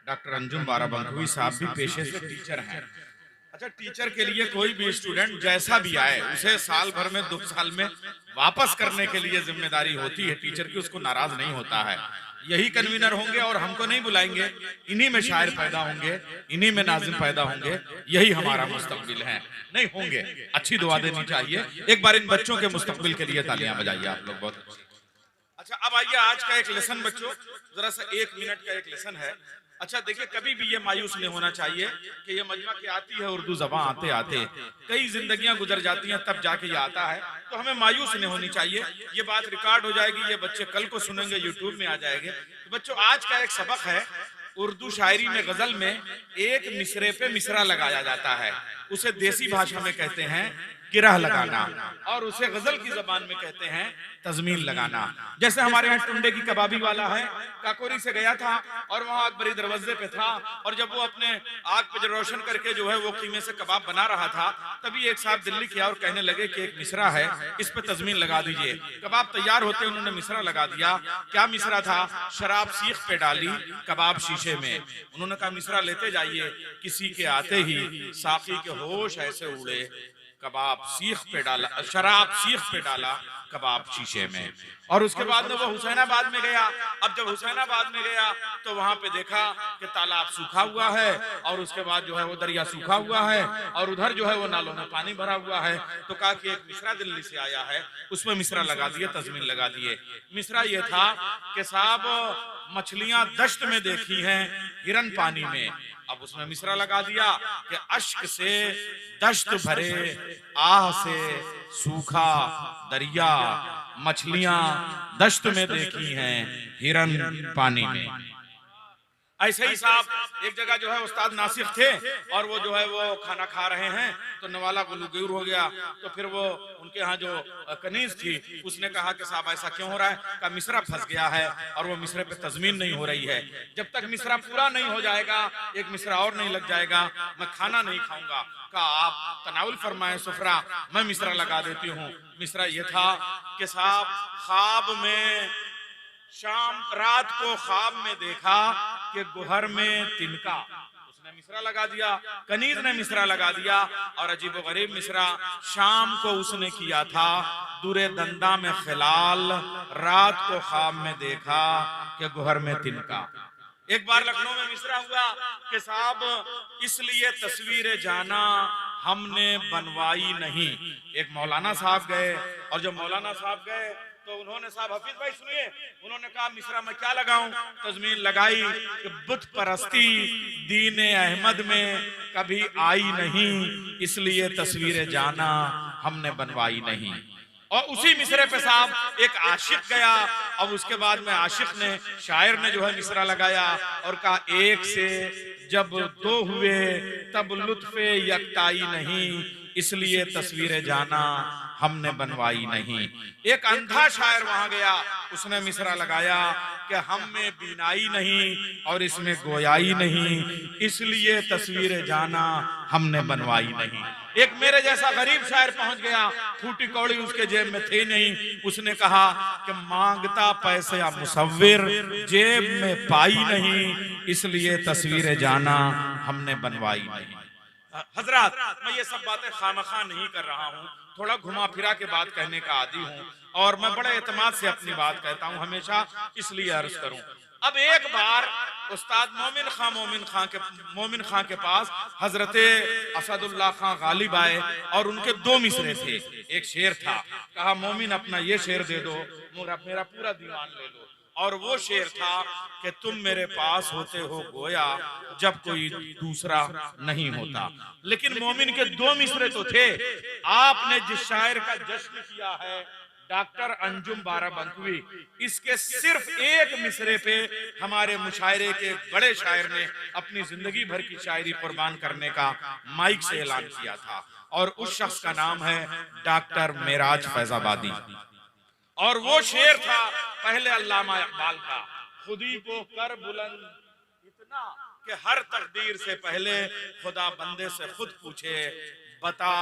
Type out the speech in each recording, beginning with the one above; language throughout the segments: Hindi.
डॉक्टर अंजुम बाराबंकी साहब भी पेशे से टीचर हैं। अच्छा, टीचर के लिए कोई भी स्टूडेंट जैसा भी आए उसे साल भर में 2 साल में वापस करने के लिए जिम्मेदारी होती है टीचर की, उसको नाराज नहीं होता है। यही कन्वीनर होंगे और हमको नहीं बुलाएंगे, इन्हीं में शायर पैदा होंगे, इन्हीं में नाजिम पैदा होंगे, यही हमारा मुस्तकबिल है। नहीं होंगे, अच्छी दुआ देनी चाहिए। एक बार इन बच्चों के मुस्तकबिल के लिए तालियां बजाइए आप लोग, बहुत अच्छी। अच्छा, अब आइए आज का एक लेसन बच्चों, जरा सा 1 मिनट का एक लेसन है। अच्छा देखिए, कभी भी ये मायूस नहीं होना चाहिए कि ये मजमा की आती है उर्दू जबान आते आते कई जिंदगियां गुजर जाती हैं तब जाके ये आता है, तो हमें मायूस नहीं होनी चाहिए। ये बात रिकॉर्ड हो जाएगी, ये बच्चे कल को सुनेंगे, यूट्यूब में आ जाएंगे। तो बच्चों, आज का एक सबक है उर्दू शायरी में, गजल में एक मिसरे पे मिसरा लगाया जाता है, उसे देसी भाषा में कहते हैं गिरह लगाना, और उसे गजल की जबान में कहते हैं तजमीन लगाना। जैसे हमारे यहाँ टुंडे की कबाबी वाला है, काकोरी से गया था और वहां अकबरी दरवाजे पे था, और जब वो अपने आग पे रोशन करके जो है वो कीमे से कबाब बना रहा था, तभी एक साहब दिल्ली किया और कहने लगे कि एक मिसरा है, इस पे तजमीन लगा दीजिए। कबाब तैयार होते उन्होंने मिसरा लगा दिया। क्या मिसरा था? शराब सीख पे डाली, कबाब शीशे में। उन्होंने कहा मिसरा लेते जाइए, किसी के आते ही साकी के होश ऐसे उड़े, कबाब सीख पे डाला, शराब सीख पे डाला, कबाब शीशे में। और उसके बाद में वो हुसैनाबाद में गया। अब जब हुसैनाबाद में गया तो वहां पे देखा कि तालाब सूखा हुआ है, और उसके बाद जो है वो दरिया सूखा हुआ है, और उधर जो है वो नालों में पानी भरा हुआ है। तो कहा कि एक मिसरा दिल्ली से आया है, उसमें मिसरा लगा दिए, तजमीन लगा दिए। मिसरा ये था कि साहब मछलियां दश्त में देखी हैं, हिरन पानी में। अब उसमें मिसरा लगा दिया कि अश्क से दश्त भरे, आह से सूखा दरिया, मछलियां दश्त में देखी हैं, हिरन पानी में। ऐसे ही साहब एक जगह जो है उस्ताद नासिर थे, और वो जो है वो खाना खा रहे हैं, तो नवाला गुलगूर हो गया। तो फिर वो उनके यहाँ जो कनीज थी उसने कहा कि साहब ऐसा क्यों हो रहा है? का मिसरा फंस गया है और वो मिसरे पे तजमीन नहीं हो रही है। जब तक मिसरा पूरा नहीं हो जाएगा, एक मिसरा और नहीं लग जाएगा, मैं खाना नहीं खाऊंगा। का आप तनाउल फरमाए सुफरा, मैं मिसरा लगा देती हूँ। मिसरा ये था कि साहब ख्वाब में, शाम रात को ख्वाब में देखा कि गुहर में तिनका, उसने मिसरा लगा दिया, कनीज ने मिसरा लगा दिया। और अजीब गरीब मिसरा शाम को उसने किया था, दुरे दंदा में खिलाल, रात को ख्वाब में देखा कि गुहर में तिनका। एक बार लखनऊ में मिसरा हुआ कि साहब इसलिए तस्वीर जाना हमने बनवाई नहीं। एक मौलाना साहब गए, और जब मौलाना साहब गए तो उन्होंने, साहब हफीज भाई सुनिए, उन्होंने कहा मिसरा मैं क्या लगाऊं? तजमीन लगाई कि बुत परस्ती दीन अहमद में कभी आई नहीं, इसलिए तस्वीर जाना हमने बनवाई नहीं। और उसी मिसरे पे साहब एक आशिक गया, अब उसके बाद में आशिक ने, शायर ने जो है मिसरा लगाया और कहा एक से जब दो हुए तब लुत्फे यकताई नहीं, इसलिए तस्वीर जाना हमने बनवाई नहीं। एक अंधा शायर वहां गया, उसने मिसरा लगाया कि हम में बीनाई नहीं और इसमें गोयाई नहीं, इसलिए तस्वीर जाना हमने बनवाई नहीं। एक मेरे जैसा गरीब शायर पहुंच गया, फूटी कौड़ी उसके जेब में थी नहीं, उसने कहा कि मांगता पैसे या मुसव्विर, जेब में पाई नहीं, इसलिए तस्वीर जाना हमने बनवाई नहीं। हजरात, मैं ये सब बातें खामखा नहीं कर रहा हूँ, थोड़ा घुमा फिरा के बात कहने का आदी हूँ, और मैं बड़े एतमाद से अपनी बात कहता हूँ हमेशा, इसलिए अर्ज करूँ। अब एक बार उस्ताद मोमिन खां के पास हजरते असदुल्लाह खां गालिब आए, और उनके 2 मिसरे थे। एक शेर था, कहा मोमिन अपना ये शेर दे दो, मेरा पूरा दीवान ले लो। और वो शेर था कि तुम मेरे पास होते हो गोया जब कोई दूसरा नहीं होता। लेकिन मोमिन के 2 मिसरे तो थे। आपने जिस शायर का जश्न किया है, डॉक्टर अंजुम बाराबंकी, इसके सिर्फ एक मिसरे पे हमारे मुशायरे के बड़े शायर ने अपनी जिंदगी भर की शायरी कुर्बान करने का माइक से ऐलान किया था, और उस शख्स का नाम है डॉक्टर मेराज फैजाबादी। और वो शेर था पहले अल्लामा इकबाल का, खुदी को कर बुलंद इतना कि हर तकदीर से पहले खुदा बंदे से खुद पूछे, बता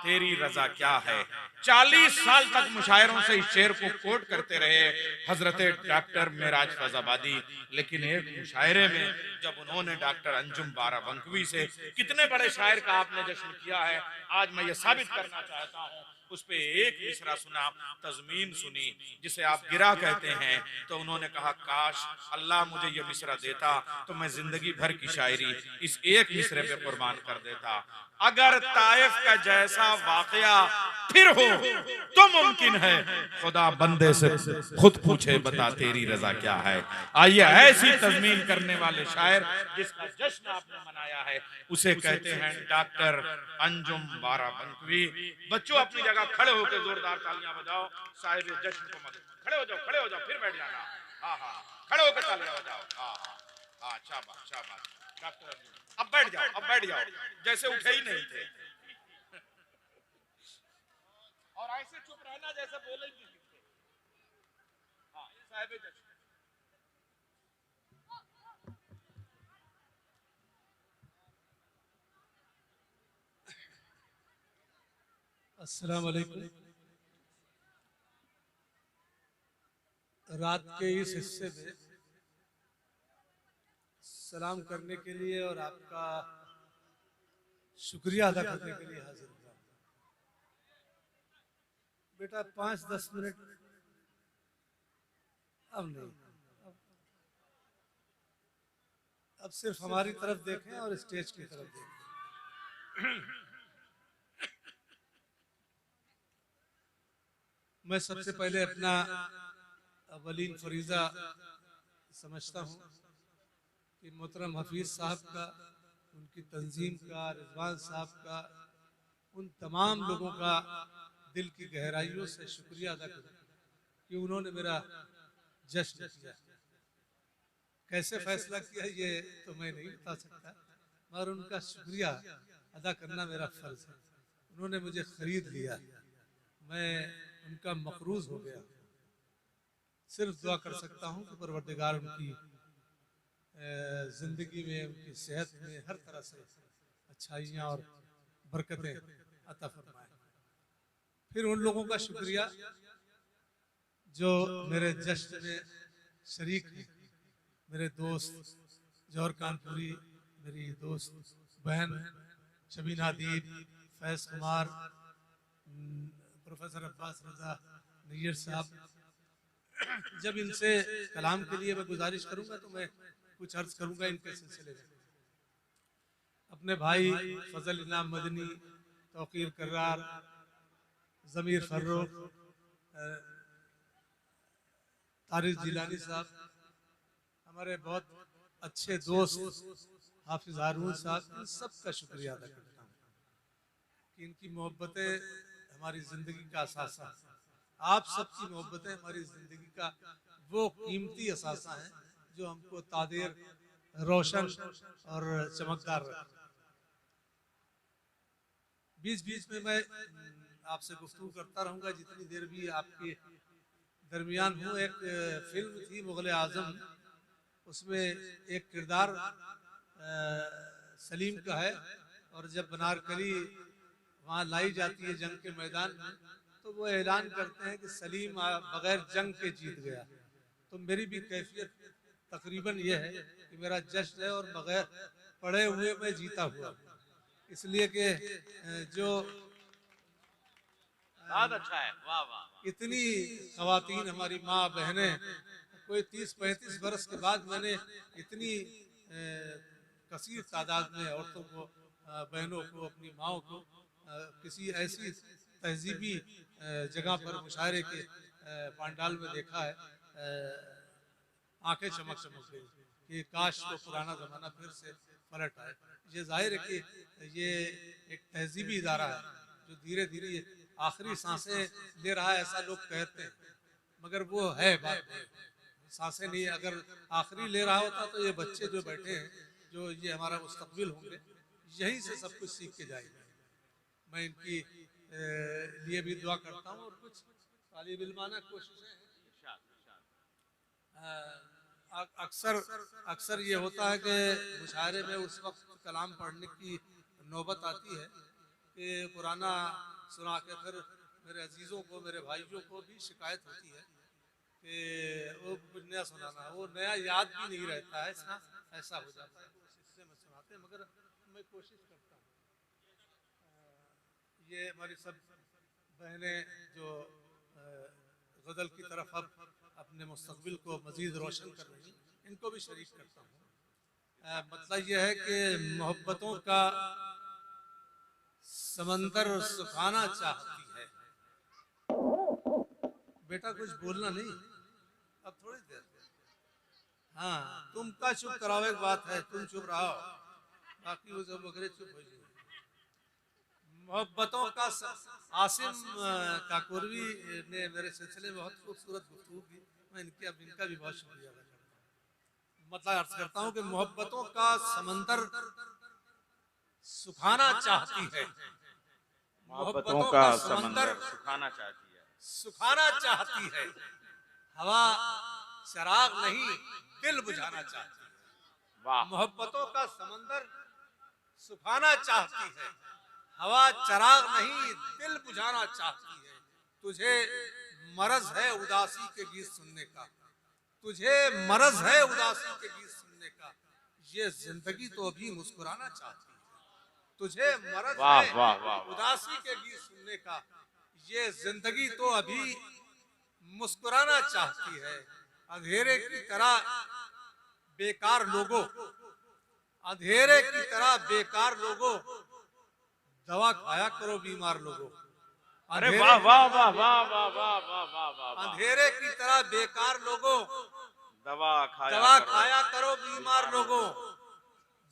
तेरी रजा क्या है। 40 साल तक मुशायरों से इस शेर को कोट करते रहे हजरत डॉक्टर मेराज फैजाबादी, लेकिन एक मुशायरे में जब उन्होंने डॉक्टर अंजुम बाराबंकवी से, कितने बड़े शायर का आपने जश्न किया है, आज मैं ये साबित करना चाहता हूँ, उस पे एक मिसरा सुना, तज़मीन सुनी जिसे आप गिरा कहते हैं, तो उन्होंने कहा काश अल्लाह मुझे ये मिसरा देता तो मैं जिंदगी भर की शायरी इस एक मिसरे पे कुर्बान कर देता। अगर ताइफ का जैसा वाकया फिर हो तो मुमकिन है खुदा बंदे से खुद पूछे, बता तेरी रजा क्या है। आइए ऐसी तज़मीन करने वाले शायर जिसका जश्न आपने मनाया है उसे कहते हैं डॉक्टर अंजुम बाराबंकवी। बच्चों अपनी जगह खड़े होकर जोरदार तालियां बजाओ, साहिब जश्न को मदद। खड़े हो जाओ, फिर बैठ जाना। हाँ हाँ, खड़े होकर तालियां बजाओ। हाँ हाँ हाँ, शाबाश शाबाश डॉक्टर अंजुम। अब बैठ जाओ जैसे उठे ही नहीं थे, और ऐसे चुप रहना जैसे बोले ही नहीं थे। हाँ साहिब जश्न। अस्सलाम वालेकुम। रात के इस हिस्से में सलाम करने के लिए और आपका शुक्रिया अदा करने के लिए हाजिर हुआ। बेटा 5-10 मिनट अब नहीं, अब सिर्फ हमारी तरफ देखें और स्टेज की तरफ देखें। मैं सबसे पहले अपना अवलीन फरीजा समझता हूँ कि मोहतरम हफीज साहब का, उनकी तंजीम का, रिजवान साहब का, उन तमाम लोगों का दिल की गहराइयों से शुक्रिया अदा करूँ कि उन्होंने मेरा जश्न किया। कैसे फैसला किया ये तो मैं नहीं बता सकता, मगर उनका शुक्रिया अदा करना मेरा फर्ज है। उन्होंने मुझे खरीद लिया, मैं उनका मकरूज हो गया। सिर्फ दुआ कर सकता हूँ कि परवरदिगार उनकी जिंदगी में, उनकी सेहत में हर तरह से अच्छाइयाँ और बरकतें अता फरमाए। फिर उन लोगों का शुक्रिया जो मेरे जश्न में शरीक हैं, मेरे दोस्त जौहर कानपुरी, मेरी दोस्त बहन शबीना दीप, फैज कुमार, प्रोफेसर अब्बास रजा नैयर साहब। जब इनसे कलाम के लिए मैं गुजारिश करूंगा तो मैं कुछ अर्ज करूंगा इनके सिलसिले में। अपने भाई फजल इनाम मदनी, तौकीर कर्रार, जमीर फर्रुख, तारिक जिलानी साहब, हमारे बहुत अच्छे दोस्त हाफिज हारून साहब, इन सब का शुक्रिया अदा करता हूँ कि इनकी मोहब्बतें हमारी जिंदगी का असासा है। आप सबकी मोहब्बतें हमारी जिंदगी का वो कीमती असासा है जो हमको तादेर, रोशन और चमकदार रखता है। बीच बीच में मैं आपसे गुफ्तगू करता रहूंगा जितनी देर भी आपके दरमियान हूँ। एक फिल्म थी मुगल आजम, उसमें एक किरदार सलीम का है, और जब बनारकली वहाँ लाई जाती है जंग के मैदान में, तो वो ऐलान करते हैं कि सलीम बगैर जंग के जीत गया। तो मेरी भी कैफियत तकरीबन ये है कि मेरा जश्न है और बगैर पढ़े हुए मैं जीता हुआ, इसलिए कि जो बहुत अच्छा है, वाह वाह। इतनी खवातीन हमारी माँ बहनें, कोई 30-35 बरस के बाद मैंने इतनी कसीर तादाद में औरतों को, बहनों को, अपनी माओ को किसी ऐसी तहजीबी जगह पर मुशायरे के पांडाल में देखा है। आंखें चमक चमक गई कि काश वो पुराना जमाना फिर से पलट आए। ये जाहिर है कि ये एक तहजीबी इदारा है जो धीरे धीरे आखिरी सांसें ले रहा है, ऐसा लोग कहते हैं, मगर वो है बात नहीं, सांसें नहीं। अगर आखिरी ले रहा होता तो ये बच्चे जो बैठे हैं, जो ये हमारा मुस्तकबिल होंगे, यहीं से सब कुछ सीख के जाएंगे। मैं इनकी लिए भी दुआ करता हूँ और कुछ तालिब इल्माना कोशिशें हैं। अक्सर अक्सर ये होता है कि मुशायरे में उस वक्त कलाम पढ़ने की नौबत आती है कि पुराना सुना के फिर मेरे अजीज़ों को, मेरे भाइयों को भी शिकायत होती है कि वो कुछ नया सुनाना, वो नया याद भी नहीं रहता है, ऐसा हो जाता है। उस हिस्से में सुनाते हैं, मगर मैं कोशिश करता हूँ। ये हमारी सब बहनें जो गज़ल की तरफ अब अपने मुस्तकबिल को मज़ीद रोशन कर रही, इनको भी शरीक करता हूँ। मतलब यह है कि मोहब्बतों का समंदर सुखाना चाहती है। बेटा कुछ बोलना नहीं, अब थोड़ी देर। हाँ, तुम का चुप कराओ, एक बात है, तुम चुप रहो, बाकी वो सब वगैरह चुप हो जाए। मोहब्बतों का आसिम काकोरवी ने मेरे सिलसिले में बहुत खूबसूरत गुफ्तगू की, मैं इनका भी बहुत शुक्रिया अदा करता हूँ। मतलब अर्ज करता हूँ कि मोहब्बतों का समंदर सुखाना चाहती है, मोहब्बतों का समंदर सुखाना चाहती है। हवा चराग नहीं दिल बुझाना चाहती है। वाह, मोहब्बतों का समंदर सुखाना चाहती है, हवा चराग नहीं दिल बुझाना चाहती है। तुझे मरज है उदासी के गीत सुनने का, तुझे मरज है उदासी के गीत सुनने का, ये जिंदगी तो अभी मुस्कुराना चाहती है। तुझे मरज वाह, है वाह, वाह, उदासी के गीत सुनने का, ये जिंदगी तो अभी मुस्कुराना चाहती है। अंधेरे की तरह बेकार लोगों, अंधेरे की तरह बेकार लोगों, दवा खाया करो बीमार लोगों। अरे वाह वाह वाह वाह वाह वाह वाह वाह वाह, अंधेरे की तरह बेकार लोगों, दवा खाया करो बीमार लोगों।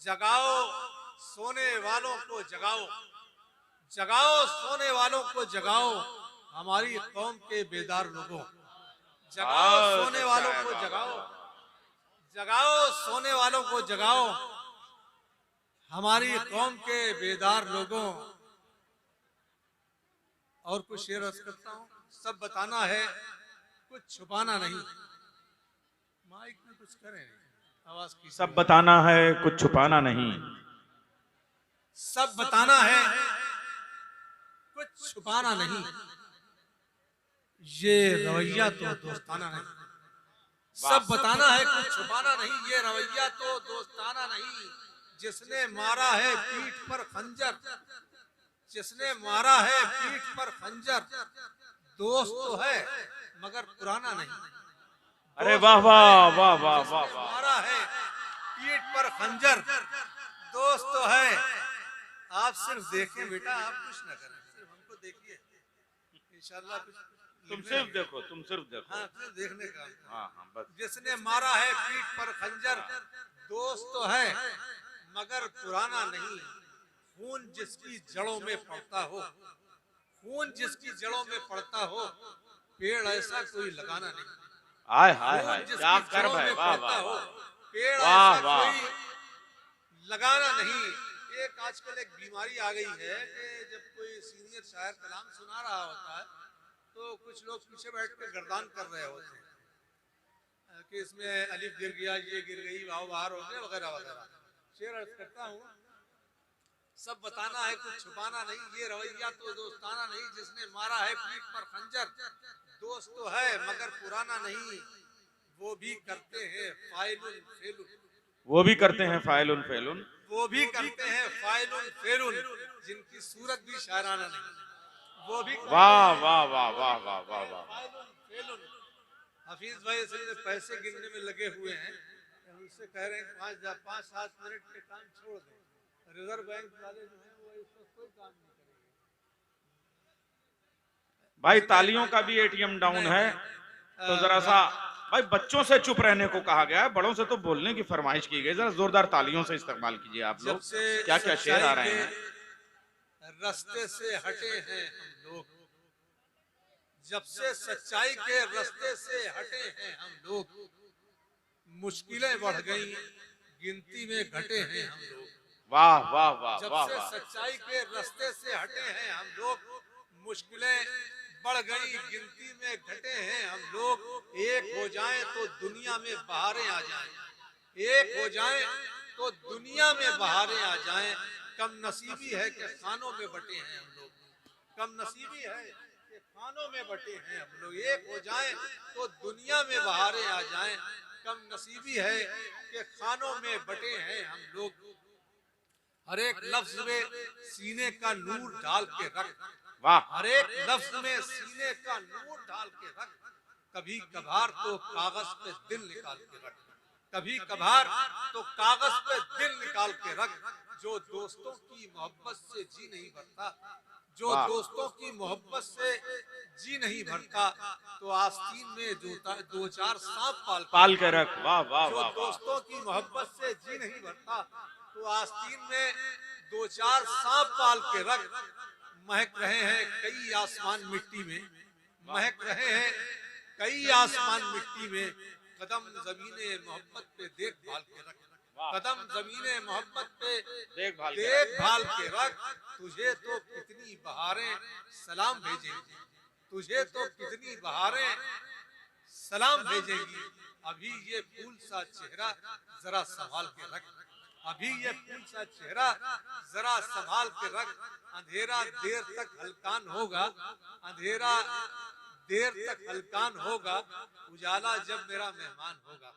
जगाओ सोने वालों को जगाओ, जगाओ सोने वालों को जगाओ, हमारी कौम के बेदार लोगों। जगाओ सोने वालों को जगाओ, जगाओ सोने वालों को जगाओ, हमारी कौम के बेदार लोगों। और कुछ शेर अर्ज करता हूँ। सब बताना है कुछ छुपाना नहीं, माइक में कुछ करें आवाज की। सब बताना है कुछ छुपाना नहीं, सब बताना है कुछ छुपाना नहीं, ये रवैया तो दोस्ताना नहीं। सब बताना है कुछ छुपाना नहीं, ये रवैया तो दोस्ताना नहीं। जिसने मारा है पीठ पर खंजर, जिसने मारा है पीठ पर खंजर, दोस्त तो है मगर पुराना नहीं। अरे वाह वाह वाह वाह वाह वाह, मारा है पीठ पर खंजर, दोस्त तो है। आप सिर्फ देखें बेटा, आप कुछ न करें, सिर्फ हमको देखिए, इंशाल्लाह कुछ तुम सिर्फ देखो, तुम सिर्फ देखो। हाँ, सिर्फ देखने का। हाँ हाँ बस। जिसने मारा है पीठ पर खंजर, दोस्त तो है मगर पुराना नहीं। खून जिसकी जड़ों में पड़ता हो, खून जिसकी जड़ों में पड़ता हो, पेड़ ऐसा कोई लगाना नहीं। हाय हाय हाय, क्या कर्म है, वाह वाह वाह, पेड़ वाह, ऐसा वाह। कोई लगाना नहीं। एक आजकल एक बीमारी आ गई है कि जब कोई सीनियर शायर कलाम सुना रहा होता है तो कुछ लोग पीछे बैठ कर गर्दान कर रहे होते हैं कि इसमें अलिफ गिर गया, ये गिर गई, वाव बाहर हो गया, वगैरह वगैरह। शेर अर्ज करता हूँ। सब बताना है कुछ छुपाना नहीं, ये रवैया तो दोस्ताना नहीं। जिसने मारा है पीठ पर खंजर, दोस्त तो है मगर पुराना नहीं। वो भी करते हैं फाइलुन फेलुन, वो भी करते हैं फाइलुन फेलुन, वो भी करते हैं फाइलुन फेलुन, जिनकी सूरत भी शायराना नहीं। वो भी वाह वाह वाह वाह वाह वाह वाह। फाइलुन फेलुन। हफीज भाई इसलिए पैसे गिनने में लगे हुए हैं, उनसे कह रहे हैं 5-7 मिनट के काम छोड़ दें। रिजर्व बैंक वाले जो हैं वो इस वक्त कोई काम नहीं करेंगे। भाई तालियों का भी एटीएम डाउन है, तो जरा सा भाई बच्चों से चुप रहने को कहा गया है, बड़ों से तो बोलने की फरमाइश की गई। जरा जोरदार तालियों से इस्तेमाल कीजिए आप लोग। क्या क्या शेर आ रहे हैं। रास्ते से हटे हैं हम लोग, जब से सच्चाई के रास्ते से हटे हैं हम लोग, मुश्किलें बढ़ गई गिनती में घटे हैं हम लोग। वाह वाह वाह जब वाह से वाह। सच्चाई के रास्ते से हटे हैं हम लोग, मुश्किलें बढ़ गई गिनती में घटे हैं हम लोग। एक हो जाएं तो दुनिया में बहारें आ जाएं, एक हो जाएं तो दुनिया में बहारें आ जाएं। कम नसीबी है कि खानों में बटे हैं हम लोग, कम नसीबी है कि खानों में बटे हैं हम लोग। एक हो जाएं तो दुनिया में बहारें आ जाएं, कम नसीबी है कि खानों में बटे हैं हम लोग। हर एक लफ्ज में सीने का नूर डाल के रख, वाह, हर एक लफ्ज में सीने का नूर डाल के रख। कभी कभार तो कागज पे दिल निकाल के रख, कभी कभार तो कागज पे दिल निकाल के रख। जो दोस्तों की मोहब्बत से जी नहीं भरता, जो दोस्तों की मोहब्बत से जी नहीं भरता, तो आस्तीन में दो चार सांप पाल के रख। वाह वाह जो वाह वाह। दोस्तों की मोहब्बत से जी नहीं भरता, तो आस्तीन में दो चार सांप पाल के रख। महक रहे हैं कई आसमान मिट्टी में, महक रहे हैं कई आसमान मिट्टी में। कदम जमीने मोहब्बत पे देखभाल के रख, कदम जमीने मोहब्बत पे देखभाल के रख। तुझे तो कितनी बहारें सलाम भेजेंगी, तुझे तो कितनी बहारें सलाम भेजेंगी। अभी ये फूल सा चेहरा जरा संभाल के रख, अभी ये फूल सा चेहरा जरा संभाल के रख। अंधेरा देर तक हल्कान होगा, अंधेरा देर तक हल्कान होगा, उजाला जब मेरा मेहमान होगा।